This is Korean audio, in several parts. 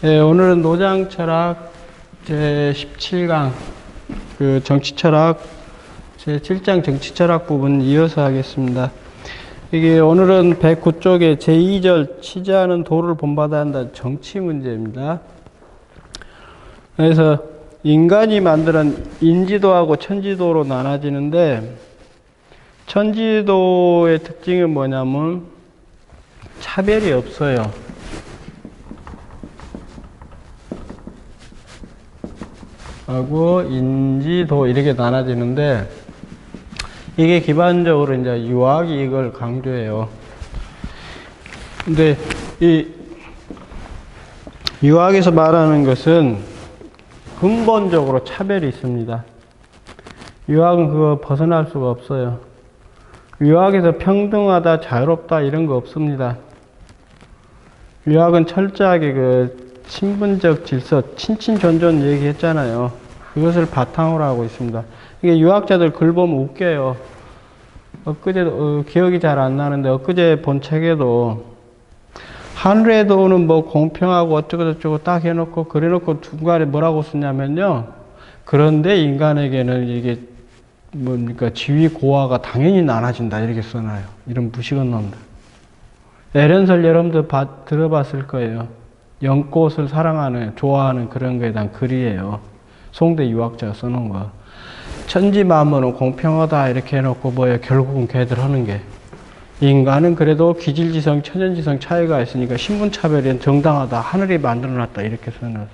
예, 오늘은 노장철학 제17강, 정치철학 제7장 정치철학 부분 이어서 하겠습니다. 이게 오늘은 109쪽에 제2절 치지하는 도를 본받아야 한다 정치 문제입니다. 그래서 인간이 만드는 인지도하고 천지도로 나눠지는데, 천지도의 특징은 뭐냐면 차별이 없어요. 하고 인지도 이렇게 나눠지는데, 이게 기본적으로 이제 유학이 이걸 강조해요. 근데 이 유학에서 말하는 것은 근본적으로 차별이 있습니다. 유학은 그거 벗어날 수가 없어요. 유학에서 평등하다, 자유롭다 이런 거 없습니다. 유학은 철저하게 신분적 질서, 친친존존 얘기했잖아요. 그것을 바탕으로 하고 있습니다. 이게 유학자들 글 보면 웃겨요. 엊그제도, 기억이 잘 안 나는데, 엊그제 본 책에도, 하늘의 도는 뭐 공평하고 어쩌고저쩌고 딱 해놓고, 그래놓고 중간에 뭐라고 쓰냐면요. 그런데 인간에게는 이게, 뭡니까, 지위 고하가 당연히 나눠진다. 이렇게 써놔요. 이런 무식한 놈들. 에렌설 여러분들 들어봤을 거예요. 연꽃을 사랑하는, 좋아하는 그런 거에 대한 글이에요. 송대 유학자가 써놓은 거. 천지 만물은 공평하다 이렇게 해놓고 뭐예요? 결국은 걔들 하는 게. 인간은 그래도 기질지성, 천연지성 차이가 있으니까 신분차별은 정당하다. 하늘이 만들어놨다. 이렇게 써놨어요.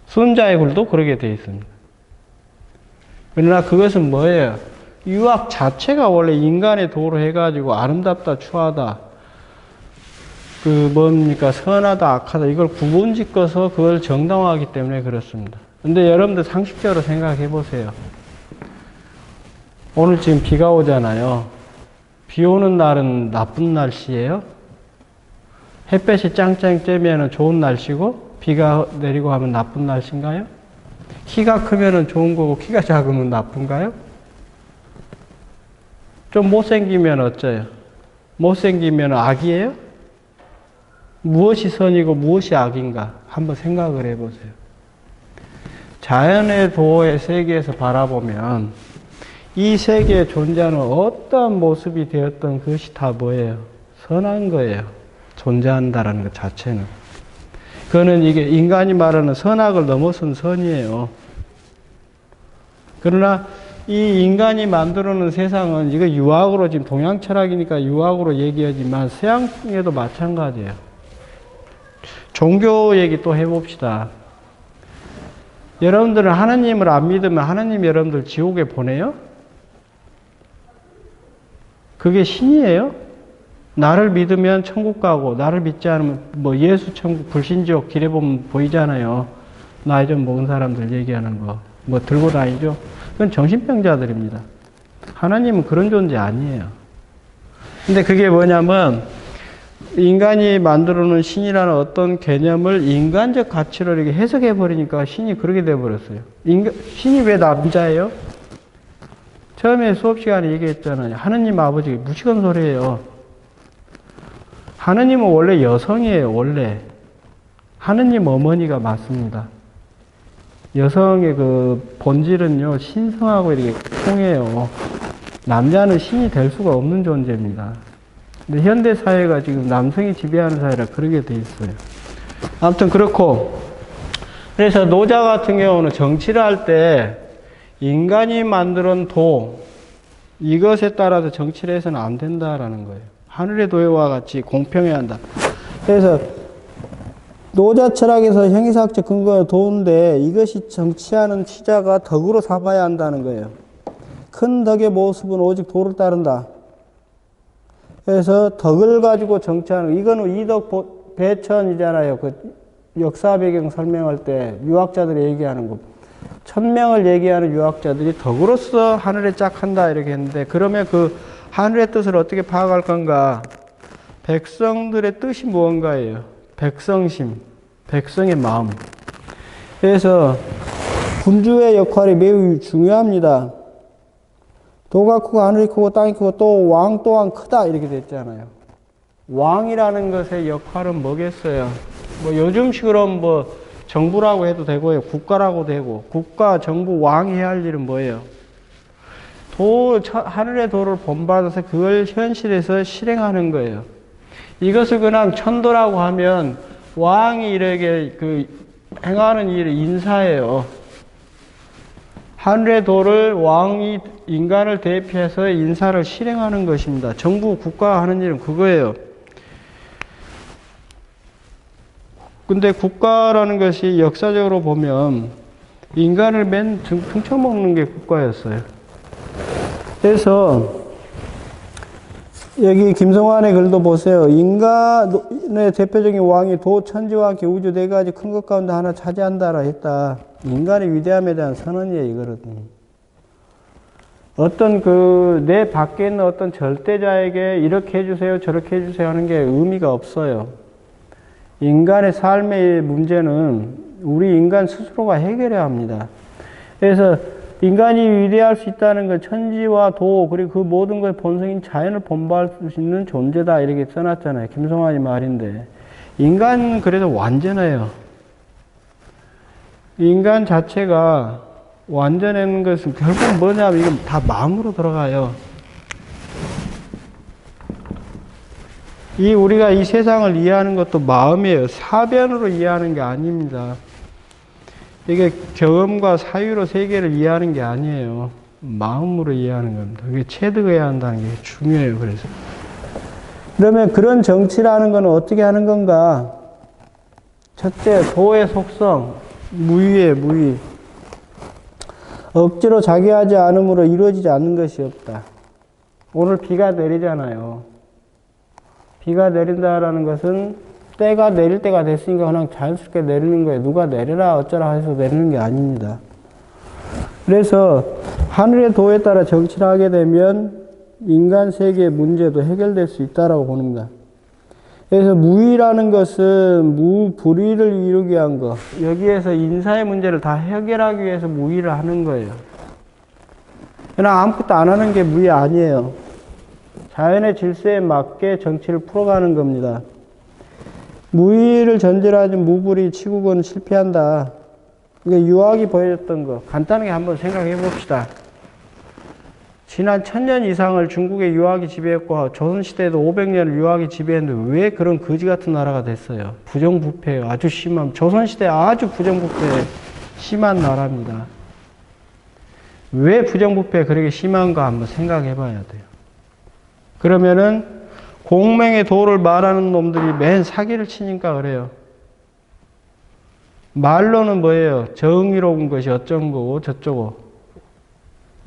순자의 글도 그렇게 되어 있습니다. 그러나 그것은 뭐예요? 유학 자체가 원래 인간의 도로 해가지고 아름답다, 추하다. 뭡니까? 선하다, 악하다. 이걸 구분 짓고서 그걸 정당화하기 때문에 그렇습니다. 근데 여러분들 상식적으로 생각해 보세요. 오늘 지금 비가 오잖아요. 비 오는 날은 나쁜 날씨예요? 햇볕이 짱짱 쬐면 좋은 날씨고, 비가 내리고 하면 나쁜 날씨인가요? 키가 크면 좋은 거고, 키가 작으면 나쁜가요? 좀 못생기면 어째요? 못생기면 악이에요? 무엇이 선이고 무엇이 악인가? 한번 생각을 해보세요. 자연의 도의 세계에서 바라보면 이 세계에 존재하는 어떠한 모습이 되었던 그것이 다 뭐예요? 선한 거예요. 존재한다라는 것 자체는. 그거는 이게 인간이 말하는 선악을 넘어선 선이에요. 그러나 이 인간이 만들어놓은 세상은, 이거 유학으로, 지금 동양 철학이니까 유학으로 얘기하지만 서양에도 마찬가지예요. 종교 얘기 또 해봅시다. 여러분들은 하나님을 안 믿으면 하나님 여러분들 지옥에 보내요? 그게 신이에요? 나를 믿으면 천국 가고, 나를 믿지 않으면 뭐 예수 천국, 불신지옥 길에 보면 보이잖아요. 나이 좀 먹은 사람들 얘기하는 거. 뭐 들고 다니죠? 그건 정신병자들입니다. 하나님은 그런 존재 아니에요. 근데 그게 뭐냐면, 인간이 만들어놓은 신이라는 어떤 개념을 인간적 가치로 이렇게 해석해버리니까 신이 그렇게 돼버렸어요. 신이 왜 남자예요? 처음에 수업 시간에 얘기했잖아요. 하느님 아버지, 무식한 소리예요. 하느님은 원래 여성이에요, 원래. 하느님 어머니가 맞습니다. 여성의 본질은요, 신성하고 이렇게 통해요. 남자는 신이 될 수가 없는 존재입니다. 근데 현대 사회가 지금 남성이 지배하는 사회라 그러게 돼 있어요. 아무튼 그렇고, 그래서 노자 같은 경우는 정치를 할 때 인간이 만드는 도, 이것에 따라서 정치를 해서는 안 된다라는 거예요. 하늘의 도와 같이 공평해야 한다. 그래서 노자 철학에서 형이사학적 근거가 도인데, 이것이 정치하는 치자가 덕으로 삼아야 한다는 거예요. 큰 덕의 모습은 오직 도를 따른다. 그래서 덕을 가지고 정치하는, 이거는 이덕 배천이잖아요. 역사 배경 설명할 때 유학자들이 얘기하는 거. 1000명을 얘기하는 유학자들이 덕으로서 하늘에 짝 한다 이렇게 했는데, 그러면 그 하늘의 뜻을 어떻게 파악할 건가? 백성들의 뜻이 무언가예요. 백성심, 백성의 마음. 그래서 군주의 역할이 매우 중요합니다. 도가 크고 하늘이 크고 땅이 크고 또 왕 또한 크다 이렇게 됐잖아요. 왕이라는 것의 역할은 뭐겠어요? 뭐 요즘식으로 뭐 정부라고 해도 되고요. 국가라고 되고, 국가, 정부, 왕이 해야 할 일은 뭐예요? 하늘의 도를 본받아서 그걸 현실에서 실행하는 거예요. 이것을 그냥 천도라고 하면 왕이 이렇게 행하는 일이 인사예요. 하늘의 도를 왕이 인간을 대표해서 인사를 실행하는 것입니다. 정부, 국가가 하는 일은 그거예요. 근데 국가라는 것이 역사적으로 보면 인간을 맨 등쳐먹는 게 국가였어요. 그래서 여기 김성환의 글도 보세요. 인간의 대표적인 왕이 천지와 함께 우주 네 가지 큰 것 가운데 하나 차지한다라 했다. 인간의 위대함에 대한 선언이에요, 이거거든요. 어떤 내 밖에 있는 어떤 절대자에게 이렇게 해주세요, 저렇게 해주세요 하는 게 의미가 없어요. 인간의 삶의 문제는 우리 인간 스스로가 해결해야 합니다. 그래서 인간이 위대할 수 있다는 건 천지와 도, 그리고 그 모든 것의 본성인 자연을 본받을 수 있는 존재다. 이렇게 써놨잖아요. 김성환이 말인데. 인간은 그래도 완전해요. 인간 자체가 완전한 것은 결국 뭐냐면 이건 다 마음으로 들어가요. 우리가 이 세상을 이해하는 것도 마음이에요. 사변으로 이해하는 게 아닙니다. 이게 경험과 사유로 세계를 이해하는 게 아니에요. 마음으로 이해하는 겁니다. 그게 체득해야 한다는 게 중요해요. 그래서. 그러면 그런 정치라는 건 어떻게 하는 건가? 첫째, 도의 속성. 무위에 무위. 억지로 자기 하지 않음으로 이루어지지 않는 것이 없다. 오늘 비가 내리잖아요. 비가 내린다라는 것은 때가 내릴 때가 됐으니까 그냥 자연스럽게 내리는 거예요. 누가 내려라 어쩌라 해서 내리는 게 아닙니다. 그래서 하늘의 도에 따라 정치를 하게 되면 인간 세계의 문제도 해결될 수 있다라고 보는 겁니다. 그래서 무의라는 것은 무불의를 이루기 위한 것. 여기에서 인사의 문제를 다 해결하기 위해서 무의를 하는 거예요. 그냥 아무것도 안 하는 게 무의 아니에요. 자연의 질서에 맞게 정치를 풀어가는 겁니다. 무의를 전제로 하지 무불의 치국은 실패한다. 이게 유학이 보여줬던 거 간단하게 한번 생각해 봅시다. 지난 1000년 이상을 중국의 유학이 지배했고 조선시대에도 500년을 유학이 지배했는데 왜 그런 거지 같은 나라가 됐어요? 부정부패예요. 아주 심한, 조선시대 아주 부정부패 심한 나라입니다. 왜 부정부패 그렇게 심한가 한번 생각해 봐야 돼요. 그러면은 공명의 도를 말하는 놈들이 맨 사기를 치니까 그래요. 말로는 뭐예요? 정의로운 것이 어쩐 거고 저쩌고.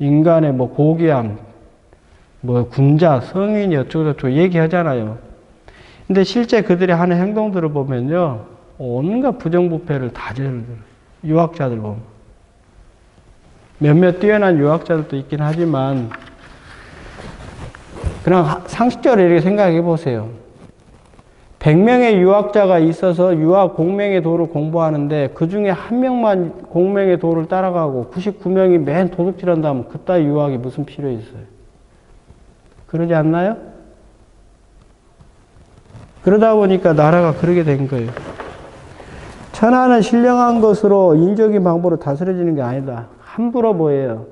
인간의 뭐 고귀함, 뭐 군자, 성인이 어쩌고저쩌고 얘기하잖아요. 근데 실제 그들이 하는 행동들을 보면요. 온갖 부정부패를 다 저질러요. 유학자들 보면. 몇몇 뛰어난 유학자들도 있긴 하지만 그냥 상식적으로 이렇게 생각해 보세요. 100명의 유학자가 있어서 유학 공명의 도를 공부하는데 그 중에 한 명만 공명의 도를 따라가고 99명이 맨 도둑질한다면 그따위 유학이 무슨 필요 있어요? 그러지 않나요? 그러다 보니까 나라가 그러게 된 거예요. 천하는 신령한 것으로 인적인 방법으로 다스려지는 게 아니다. 함부로 뭐예요?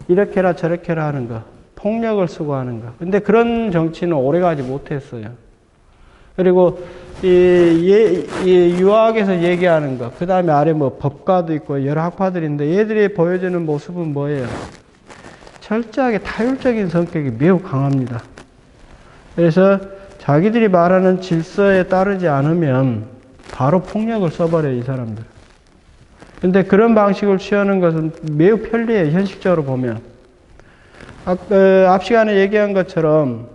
이렇게 해라 저렇게 해라 하는 거. 폭력을 쓰고 하는 거. 근데 그런 정치는 오래가지 못했어요. 그리고 유학에서 얘기하는 거. 그 다음에 아래 뭐 법가도 있고 여러 학파들인데 얘들이 보여주는 모습은 뭐예요? 철저하게 타율적인 성격이 매우 강합니다. 그래서 자기들이 말하는 질서에 따르지 않으면 바로 폭력을 써버려요, 이 사람들. 근데 그런 방식을 취하는 것은 매우 편리해요, 현실적으로 보면. 앞 시간에 얘기한 것처럼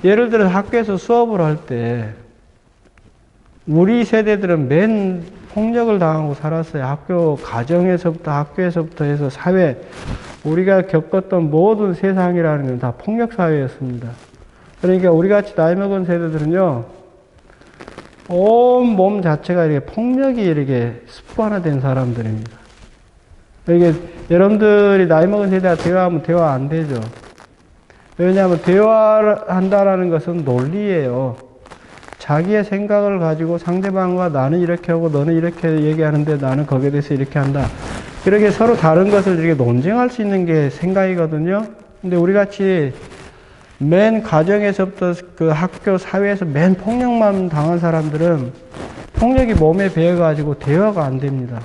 예를 들어 학교에서 수업을 할 때 우리 세대들은 맨 폭력을 당하고 살았어요. 가정에서부터 학교에서부터 해서 사회, 우리가 겪었던 모든 세상이라는 건 다 폭력 사회였습니다. 그러니까 우리 같이 나이 먹은 세대들은요, 온 몸 자체가 이렇게 폭력이 이렇게 습관화된 사람들입니다. 이게 여러분들이 나이 먹은 세대와 대화하면 대화 안 되죠. 왜냐하면 대화를 한다라는 것은 논리예요. 자기의 생각을 가지고 상대방과 나는 이렇게 하고 너는 이렇게 얘기하는데 나는 거기에 대해서 이렇게 한다. 그렇게 서로 다른 것을 이렇게 논쟁할 수 있는 게 생각이거든요. 근데 우리 같이 맨 가정에서부터 그 학교 사회에서 맨 폭력만 당한 사람들은 폭력이 몸에 배어가지고 대화가 안 됩니다.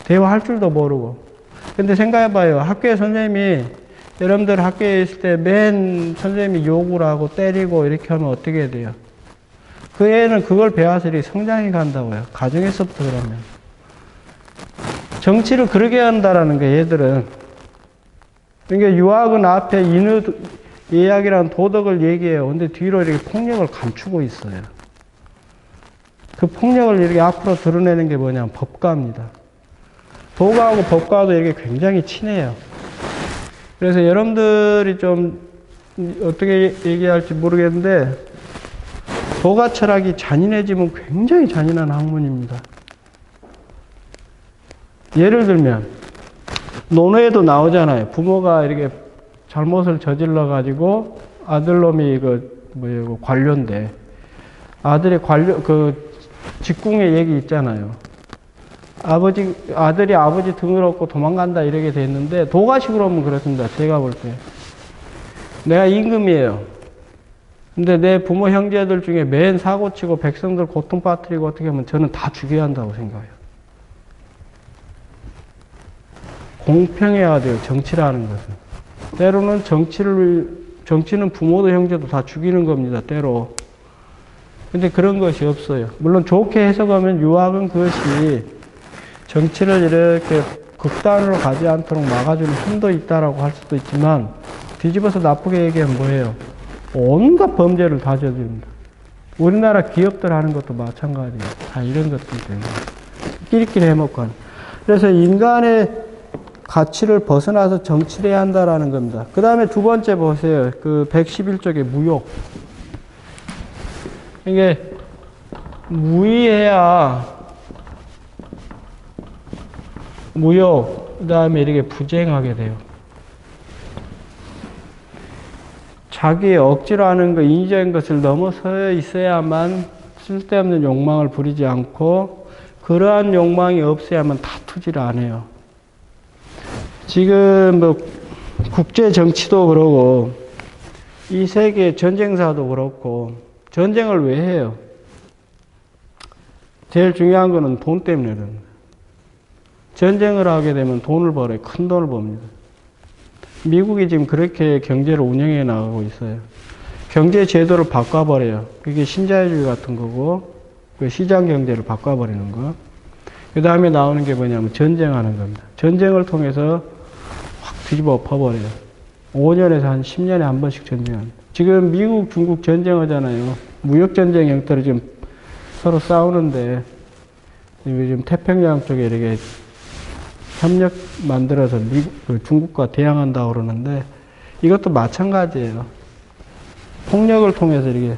대화할 줄도 모르고. 근데 생각해봐요. 학교에 선생님이 여러분들 학교에 있을 때 맨 선생님이 욕을 하고 때리고 이렇게 하면 어떻게 돼요? 그 애는 그걸 배워서 이렇게 성장해 간다고요. 가정에서부터 그러면. 정치를 그러게 한다라는 거예요, 얘들은. 그러니까 유학은 앞에 인의 예약이라는 도덕을 얘기해요. 근데 뒤로 이렇게 폭력을 감추고 있어요. 그 폭력을 이렇게 앞으로 드러내는 게 뭐냐면 법가입니다. 도가하고 법가도 이렇게 굉장히 친해요. 그래서 여러분들이 좀 어떻게 얘기할지 모르겠는데 도가 철학이 잔인해지면 굉장히 잔인한 학문입니다. 예를 들면 논어에도 나오잖아요. 부모가 이렇게 잘못을 저질러 가지고 아들놈이 관료인데 아들이 직궁의 얘기 있잖아요. 아들이 아버지 등을 업고 도망간다 이렇게 돼 있는데 도가식으로 하면 그렇습니다. 제가 볼 때. 내가 임금이에요. 근데 내 부모 형제들 중에 맨 사고치고 백성들 고통 빠뜨리고 어떻게 하면 저는 다 죽여야 한다고 생각해요. 공평해야 돼요. 정치라는 것은. 때로는 정치는 부모도 형제도 다 죽이는 겁니다. 때로. 근데 그런 것이 없어요. 물론 좋게 해석하면 유학은 그것이 정치를 이렇게 극단으로 가지 않도록 막아주는 힘도 있다라고 할 수도 있지만 뒤집어서 나쁘게 얘기하면 뭐예요? 온갖 범죄를 다 저지릅니다. 우리나라 기업들 하는 것도 마찬가지예요. 다 이런 것들 때문에. 끼리끼리 해먹고 하는. 그래서 인간의 가치를 벗어나서 정치를 해야 한다라는 겁니다. 그 다음에 두 번째 보세요. 그 111쪽의 무욕. 이게 무의해야 무욕, 그 다음에 이렇게 부쟁하게 돼요. 자기의 억지로 하는 거, 인위적인 것을 넘어서 있어야만 쓸데없는 욕망을 부리지 않고 그러한 욕망이 없어야만 다투지를 안 해요. 지금 뭐 국제 정치도 그러고 이 세계 전쟁사도 그렇고 전쟁을 왜 해요? 제일 중요한 거는 돈 때문에 그런 거예요. 전쟁을 하게 되면 돈을 벌어요. 큰 돈을 법니다. 미국이 지금 그렇게 경제를 운영해 나가고 있어요. 경제 제도를 바꿔버려요. 그게 신자유주의 같은 거고 그 시장 경제를 바꿔버리는 거. 그 다음에 나오는 게 뭐냐면 전쟁하는 겁니다. 전쟁을 통해서 확 뒤집어 엎어버려요. 5년에서 한 10년에 한 번씩 전쟁합니다. 지금 미국, 중국 전쟁하잖아요. 무역전쟁 형태로 지금 서로 싸우는데 요즘 태평양 쪽에 이렇게 협력 만들어서 중국과 대항한다고 그러는데 이것도 마찬가지예요. 폭력을 통해서 이렇게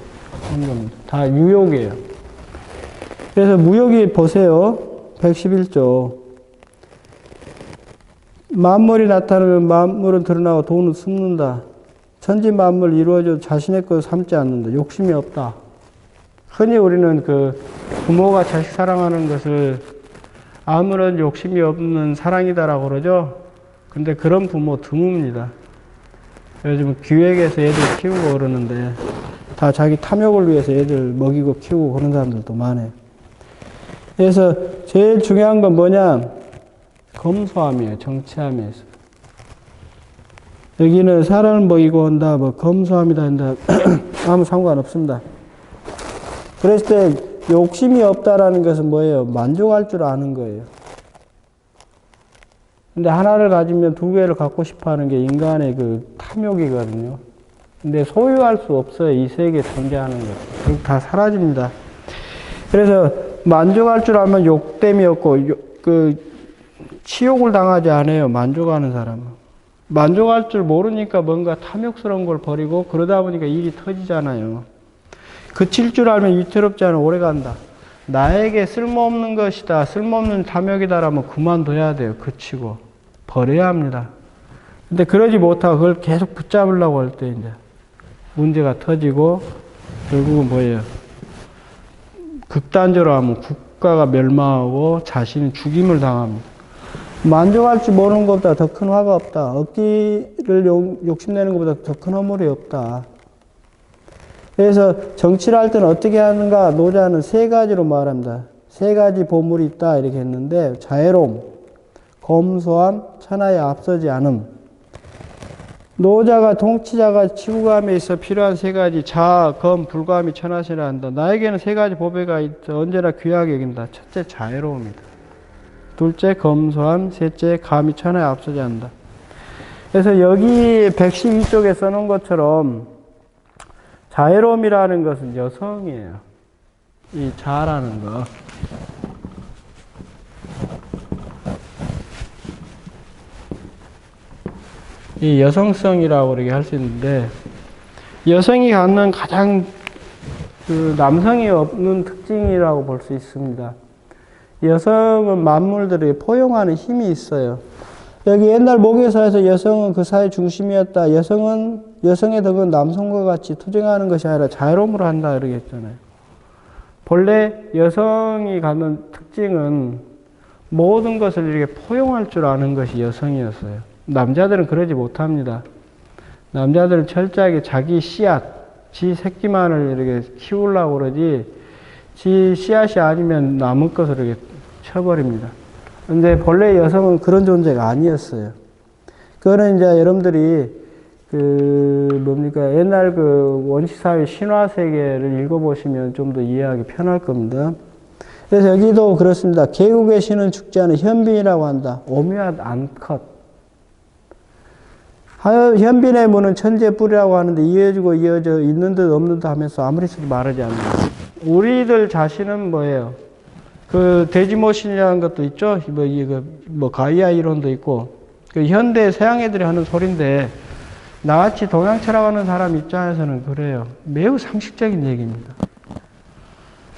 하는 겁니다. 다 유욕이에요. 그래서 무욕이 보세요. 111조. 만물이 나타나면 만물은 드러나고 돈은 숨는다. 천지 만물 이루어져도 자신의 것을 삼지 않는다. 욕심이 없다. 흔히 우리는 그 부모가 자식 사랑하는 것을 아무런 욕심이 없는 사랑이다라고 그러죠. 근데 그런 부모 드뭅니다. 요즘 기획에서 애들 키우고 그러는데 다 자기 탐욕을 위해서 애들 먹이고 키우고 그런 사람들도 많아요. 그래서 제일 중요한 건 뭐냐? 검소함이에요. 정치함에서. 여기는 사람을 먹이고 한다, 뭐 검소함이다 한다 아무 상관없습니다. 그랬을 때 욕심이 없다라는 것은 뭐예요? 만족할 줄 아는 거예요. 근데 하나를 가지면 두 개를 갖고 싶어 하는 게 인간의 그 탐욕이거든요. 근데 소유할 수 없어요. 이 세계에 존재하는 것. 결국 다 사라집니다. 그래서 만족할 줄 알면 욕됨이 없고, 치욕을 당하지 않아요. 만족하는 사람은. 만족할 줄 모르니까 뭔가 탐욕스러운 걸 버리고 그러다 보니까 일이 터지잖아요. 그칠 줄 알면 위태롭지 않아 오래 간다. 나에게 쓸모없는 것이다, 쓸모없는 탐욕이다라면 그만둬야 돼요. 그치고 버려야 합니다. 근데 그러지 못하고 그걸 계속 붙잡으려고 할 때 이제 문제가 터지고 결국은 뭐예요? 극단적으로 하면 국가가 멸망하고 자신이 죽임을 당합니다. 만족할 줄 모르는 것보다 더 큰 화가 없다. 얻기를 욕심내는 것보다 더 큰 허물이 없다. 그래서 정치를 할 때는 어떻게 하는가? 노자는 세 가지로 말합니다. 세 가지 보물이 있다 이렇게 했는데 자애로움, 검소함, 천하에 앞서지 않음. 노자가 통치자가 치부감에 있어 필요한 세 가지 자, 검, 불감이 천하시라 한다. 나에게는 세 가지 보배가 있어 언제나 귀하게 여긴다. 첫째 자애로움이다. 둘째 검소함, 셋째 감이 천하에 앞서지 않는다. 그래서 여기 112쪽에 써놓은 것처럼 자애로움이라는 것은 여성이에요. 이 자라는 거. 이 여성성이라고 이렇게 할 수 있는데, 여성이 갖는 가장 그 남성이 없는 특징이라고 볼 수 있습니다. 여성은 만물들을 포용하는 힘이 있어요. 여기 옛날 모계사에서 여성은 그 사회 중심이었다. 여성의 덕은 남성과 같이 투쟁하는 것이 아니라 자유로움으로 한다. 이렇게 했잖아요. 본래 여성이 갖는 특징은 모든 것을 이렇게 포용할 줄 아는 것이 여성이었어요. 남자들은 그러지 못합니다. 남자들은 철저하게 자기 씨앗, 지 새끼만을 이렇게 키우려고 그러지, 지 씨앗이 아니면 남은 것을 이렇게 쳐버립니다. 근데 본래 여성은 그런 존재가 아니었어요. 그거는 이제 여러분들이 옛날 원시사회 신화세계를 읽어보시면 좀 더 이해하기 편할 겁니다. 그래서 여기도 그렇습니다. 개국의 신은 죽지 않은 현빈이라고 한다. 오묘한 암컷. 현빈의 문은 천지의 뿌리라고 하는데 이어지고 이어져 있는 듯 없는 듯 하면서 아무리 써도 말하지 않는다. 우리들 자신은 뭐예요? 돼지모신이라는 것도 있죠. 가이아 이론도 있고. 현대 서양 애들이 하는 소리인데, 나같이 동양 철학하는 사람 입장에서는 그래요. 매우 상식적인 얘기입니다.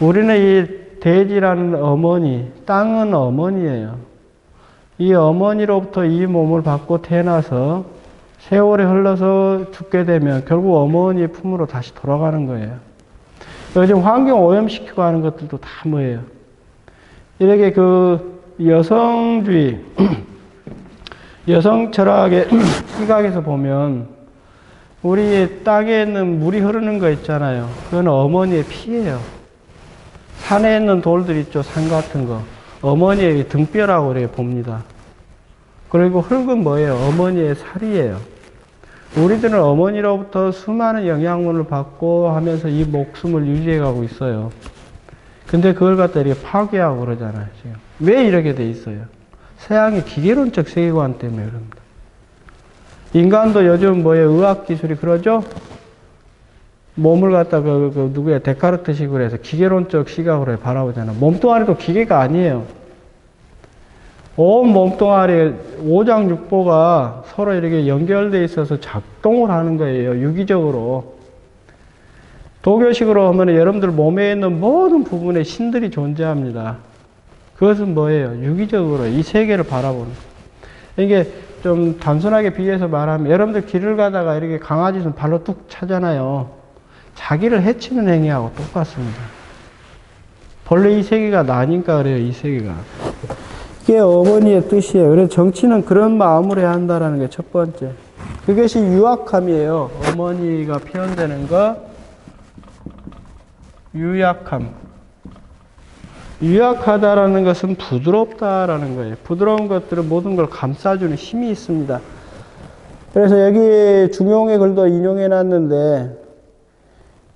우리는 이 돼지라는 어머니, 땅은 어머니예요. 이 어머니로부터 이 몸을 받고 태어나서 세월이 흘러서 죽게 되면 결국 어머니의 품으로 다시 돌아가는 거예요. 요즘 환경 오염시키고 하는 것들도 다 뭐예요? 이렇게 여성주의, 여성 철학의 시각에서 보면 우리 땅에 있는 물이 흐르는 거 있잖아요. 그건 어머니의 피예요. 산에 있는 돌들 있죠. 산 같은 거. 어머니의 등뼈라고 이렇게 봅니다. 그리고 흙은 뭐예요? 어머니의 살이에요. 우리들은 어머니로부터 수많은 영양분을 받고 하면서 이 목숨을 유지해가고 있어요. 근데 그걸 갖다 이렇게 파괴하고 그러잖아요, 지금. 왜 이렇게 돼 있어요? 서양의 기계론적 세계관 때문에 그럽니다. 인간도 요즘 의학기술이 그러죠? 몸을 갖다 데카르트식으로 해서 기계론적 시각으로 바라보잖아요. 몸뚱아리도 기계가 아니에요. 온 몸뚱아리 오장육부가 서로 이렇게 연결되어 있어서 작동을 하는 거예요. 유기적으로. 도교식으로 하면 여러분들 몸에 있는 모든 부분에 신들이 존재합니다. 그것은 뭐예요? 유기적으로 이 세계를 바라보는 거예요. 이게 좀 단순하게 비유해서 말하면 여러분들 길을 가다가 이렇게 강아지는 발로 뚝 차잖아요. 자기를 해치는 행위하고 똑같습니다. 본래 이 세계가 나니까 그래요. 이 세계가. 이게 어머니의 뜻이에요. 그래서 정치는 그런 마음으로 해야 한다는 게 첫 번째. 그것이 유약함이에요. 어머니가 표현되는 거. 유약함. 유약하다라는 것은 부드럽다라는 거예요. 부드러운 것들은 모든 걸 감싸주는 힘이 있습니다. 그래서 여기 중용의 글도 인용해 놨는데,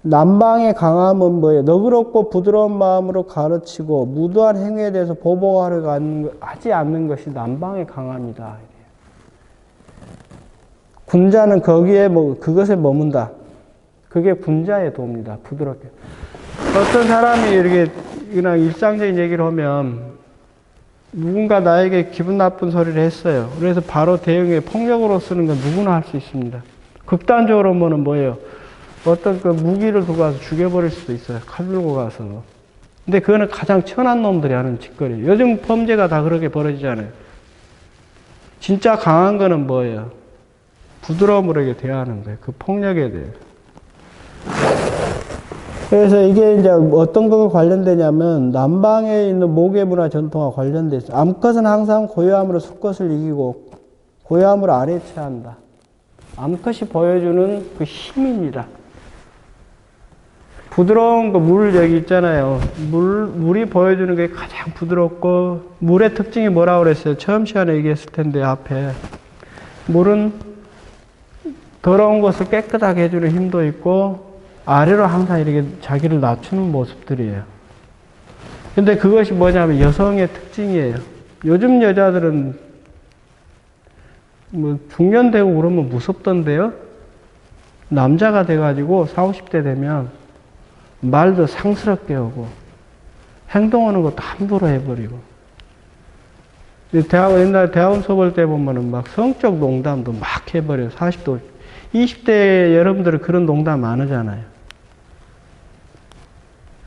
남방의 강함은 뭐예요? 너그럽고 부드러운 마음으로 가르치고 무도한 행위에 대해서 보복하려 하지 않는 것이 남방의 강함이다. 군자는 그것에 머문다. 그게 군자의 도입니다. 부드럽게. 어떤 사람이 이렇게 그냥 일상적인 얘기를 하면 누군가 나에게 기분 나쁜 소리를 했어요. 그래서 바로 대응에 폭력으로 쓰는 건 누구나 할 수 있습니다. 극단적으로 보면 뭐예요? 어떤 무기를 두고 가서 죽여버릴 수도 있어요. 칼 들고 가서. 근데 그거는 가장 천한 놈들이 하는 짓거리예요. 요즘 범죄가 다 그렇게 벌어지잖아요. 진짜 강한 거는 뭐예요? 부드러움으로 대하는 거예요. 그 폭력에 대해. 그래서 이게 이제 어떤 거가 관련되냐면 남방에 있는 모계 문화 전통과 관련돼 있어요. 암컷은 항상 고요함으로 수컷을 이기고 고요함으로 아래에 처한다. 암컷이 보여주는 그 힘입니다. 부드러운 거, 물 여기 있잖아요. 물이 보여주는 게 가장 부드럽고, 물의 특징이 뭐라고 그랬어요? 처음 시간에 얘기했을 텐데, 앞에. 물은 더러운 것을 깨끗하게 해주는 힘도 있고, 아래로 항상 이렇게 자기를 낮추는 모습들이에요. 근데 그것이 뭐냐면 여성의 특징이에요. 요즘 여자들은 뭐 중년되고 그러면 무섭던데요? 남자가 돼가지고 40, 50대 되면 말도 상스럽게 하고 행동하는 것도 함부로 해버리고 옛날 대학원 수업할 때 보면은 막 성적 농담도 막 해버려요. 40대, 20대 여러분들은 그런 농담 안 하잖아요.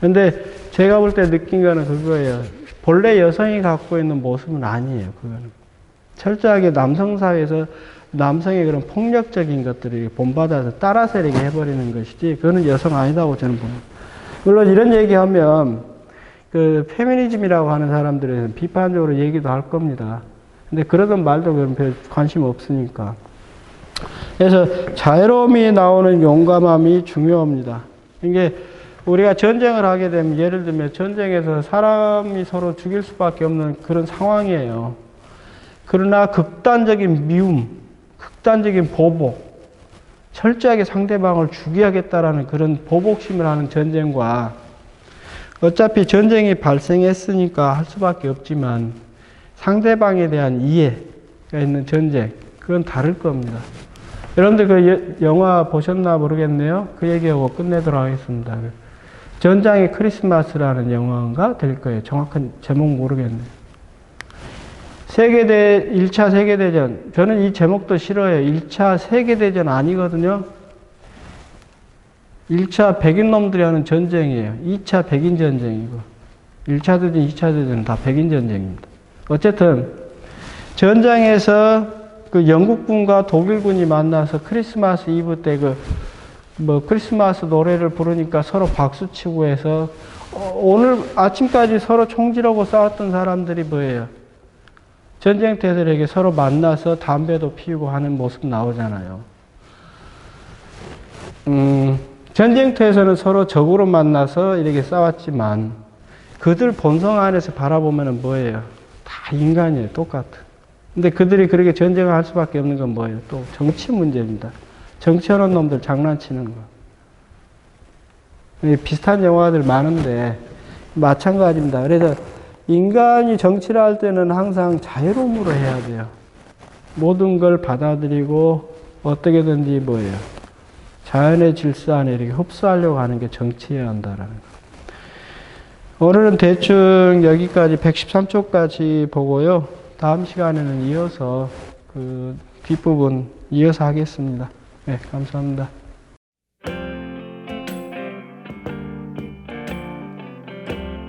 근데 제가 볼 때 느낀 거는 그거예요. 본래 여성이 갖고 있는 모습은 아니에요. 그거는 철저하게 남성 사회에서 남성의 그런 폭력적인 것들이 본받아서 따라서 이렇게 해버리는 것이지, 그거는 여성 아니다고 저는 봅니다. 물론 이런 얘기하면 그 페미니즘이라고 하는 사람들은 비판적으로 얘기도 할 겁니다. 근데 그러던 말도 그런 별 관심 없으니까. 그래서 자유로움이 나오는 용감함이 중요합니다. 이게 우리가 전쟁을 하게 되면, 예를 들면 전쟁에서 사람이 서로 죽일 수밖에 없는 그런 상황이에요. 그러나 극단적인 미움, 극단적인 보복, 철저하게 상대방을 죽여야겠다라는 그런 보복심을 하는 전쟁과, 어차피 전쟁이 발생했으니까 할 수밖에 없지만 상대방에 대한 이해가 있는 전쟁, 그건 다를 겁니다. 여러분들 그 영화 보셨나 모르겠네요. 그 얘기하고 끝내도록 하겠습니다. 전장의 크리스마스라는 영화가 될 거예요. 정확한 제목 모르겠네요. 1차 세계대전. 저는 이 제목도 싫어요. 1차 세계대전 아니거든요. 1차 백인 놈들이 하는 전쟁이에요. 2차 백인 전쟁이고. 1차 대전, 2차 대전은 다 백인 전쟁입니다. 어쨌든, 전장에서 그 영국군과 독일군이 만나서 크리스마스 이브 때 크리스마스 노래를 부르니까 서로 박수치고 해서, 오늘 아침까지 서로 총질하고 싸웠던 사람들이 뭐예요? 전쟁터에서 이렇게 서로 만나서 담배도 피우고 하는 모습 나오잖아요. 전쟁터에서는 서로 적으로 만나서 이렇게 싸웠지만, 그들 본성 안에서 바라보면 뭐예요? 다 인간이에요. 똑같은. 근데 그들이 그렇게 전쟁을 할 수밖에 없는 건 뭐예요? 또 정치 문제입니다. 정치하는 놈들 장난치는 거. 비슷한 영화들 많은데 마찬가지입니다. 그래서 인간이 정치를 할 때는 항상 자유로움으로 해야 돼요. 모든 걸 받아들이고 어떻게든지 뭐예요? 자연의 질서 안에 이렇게 흡수하려고 하는 게 정치해야 한다라는 거. 오늘은 대충 여기까지 113쪽까지 보고요. 다음 시간에는 이어서 그 뒷부분 이어서 하겠습니다. 네, 감사합니다.